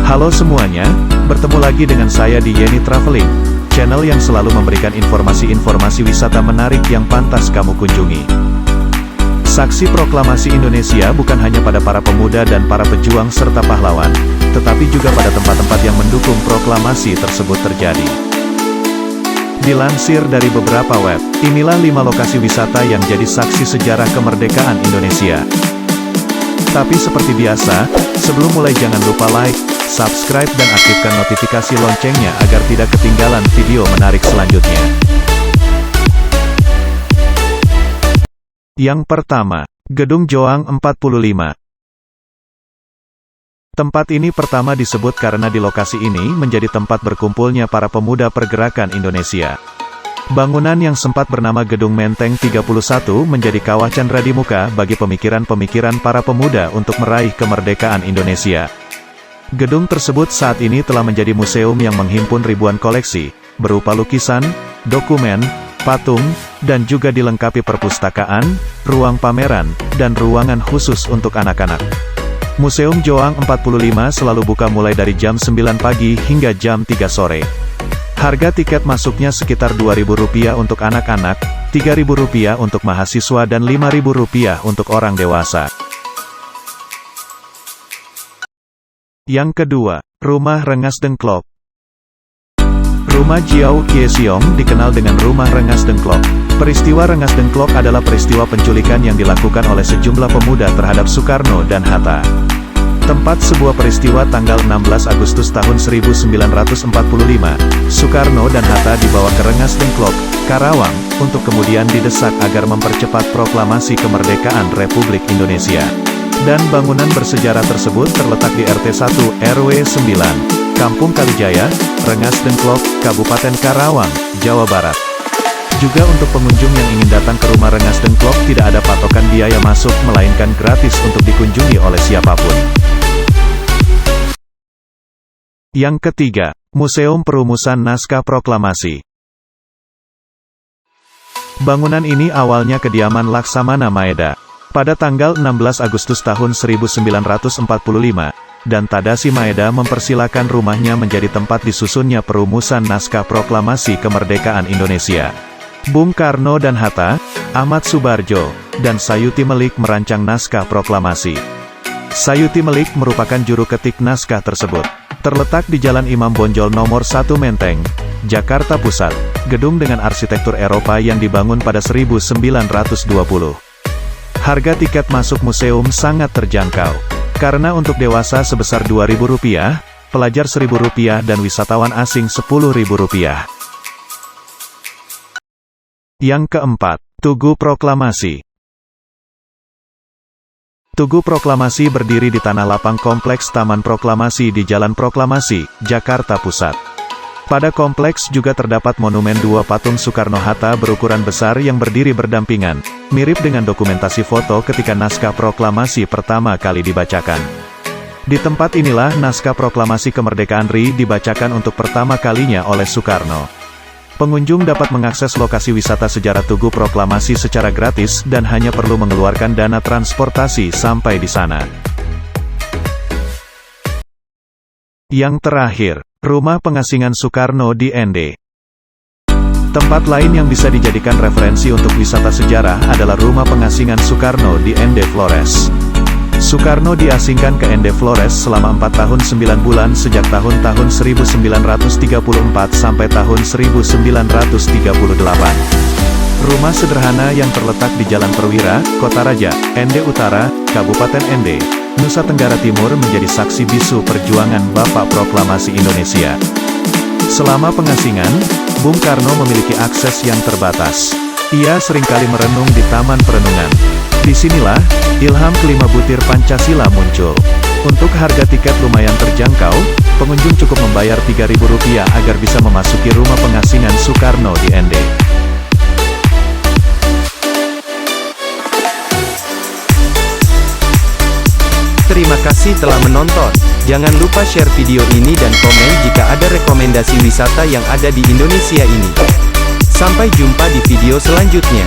Halo semuanya, bertemu lagi dengan saya di Yeni Traveling, channel yang selalu memberikan informasi-informasi wisata menarik yang pantas kamu kunjungi. Saksi proklamasi Indonesia bukan hanya pada para pemuda dan para pejuang serta pahlawan, tetapi juga pada tempat-tempat yang mendukung proklamasi tersebut terjadi. Dilansir dari beberapa web, inilah 5 lokasi wisata yang jadi saksi sejarah kemerdekaan Indonesia. Tapi seperti biasa, sebelum mulai jangan lupa like, subscribe dan aktifkan notifikasi loncengnya agar tidak ketinggalan video menarik selanjutnya. Yang pertama, Gedung Joang 45. Tempat ini pertama disebut karena di lokasi ini menjadi tempat berkumpulnya para pemuda pergerakan Indonesia. Bangunan yang sempat bernama Gedung Menteng 31 menjadi kawah candra di muka bagi pemikiran-pemikiran para pemuda untuk meraih kemerdekaan Indonesia. Gedung tersebut saat ini telah menjadi museum yang menghimpun ribuan koleksi, berupa lukisan, dokumen, patung, dan juga dilengkapi perpustakaan, ruang pameran, dan ruangan khusus untuk anak-anak. Museum Joang 45 selalu buka mulai dari jam 9 pagi hingga jam 3 sore. Harga tiket masuknya sekitar Rp2.000 untuk anak-anak, Rp3.000 untuk mahasiswa dan Rp5.000 untuk orang dewasa. Yang kedua, Rumah Rengas Dengklok. Rumah Jiao Kiesiong dikenal dengan Rumah Rengas Dengklok. Peristiwa Rengas Dengklok adalah peristiwa penculikan yang dilakukan oleh sejumlah pemuda terhadap Soekarno dan Hatta. Tempat sebuah peristiwa tanggal 16 Agustus tahun 1945, Soekarno dan Hatta dibawa ke Rengas Dengklok, Karawang, untuk kemudian didesak agar mempercepat proklamasi kemerdekaan Republik Indonesia. Dan bangunan bersejarah tersebut terletak di RT 1, RW 9, Kampung Kalijaya, Rengas Dengklok, Kabupaten Karawang, Jawa Barat. Juga untuk pengunjung yang ingin datang ke Rumah Rengas Dengklok tidak ada patokan biaya masuk melainkan gratis untuk dikunjungi oleh siapapun. Yang ketiga, Museum Perumusan Naskah Proklamasi. Bangunan ini awalnya kediaman Laksamana Maeda. Pada tanggal 16 Agustus tahun 1945, dan Tadashi Maeda mempersilakan rumahnya menjadi tempat disusunnya perumusan naskah proklamasi kemerdekaan Indonesia. Bung Karno dan Hatta, Ahmad Subarjo, dan Sayuti Melik merancang naskah proklamasi. Sayuti Melik merupakan juru ketik naskah tersebut. Terletak di Jalan Imam Bonjol nomor 1 Menteng, Jakarta Pusat, gedung dengan arsitektur Eropa yang dibangun pada 1920. Harga tiket masuk museum sangat terjangkau, karena untuk dewasa sebesar Rp2.000, pelajar Rp1.000 dan wisatawan asing Rp10.000. Yang keempat, Tugu Proklamasi. Tugu Proklamasi berdiri di tanah lapang Kompleks Taman Proklamasi di Jalan Proklamasi, Jakarta Pusat. Pada kompleks juga terdapat monumen 2 patung Soekarno-Hatta berukuran besar yang berdiri berdampingan, mirip dengan dokumentasi foto ketika naskah proklamasi pertama kali dibacakan. Di tempat inilah naskah proklamasi kemerdekaan RI dibacakan untuk pertama kalinya oleh Soekarno. Pengunjung dapat mengakses lokasi wisata sejarah Tugu Proklamasi secara gratis dan hanya perlu mengeluarkan dana transportasi sampai di sana. Yang terakhir, Rumah Pengasingan Soekarno di Ende. Tempat lain yang bisa dijadikan referensi untuk wisata sejarah adalah Rumah Pengasingan Soekarno di Ende Flores. Soekarno diasingkan ke Ende Flores selama 4 tahun 9 bulan sejak tahun-tahun 1934 sampai tahun 1938. Rumah sederhana yang terletak di Jalan Perwira, Kota Raja, Ende Utara, Kabupaten Ende, Nusa Tenggara Timur menjadi saksi bisu perjuangan Bapak Proklamasi Indonesia. Selama pengasingan, Bung Karno memiliki akses yang terbatas. Ia seringkali merenung di Taman Perenungan. Disinilah, ilham kelima butir Pancasila muncul. Untuk harga tiket lumayan terjangkau, pengunjung cukup membayar Rp3.000 agar bisa memasuki Rumah Pengasingan Soekarno di Ende. Terima kasih telah menonton. Jangan lupa share video ini dan komen jika ada rekomendasi wisata yang ada di Indonesia ini. Sampai jumpa di video selanjutnya.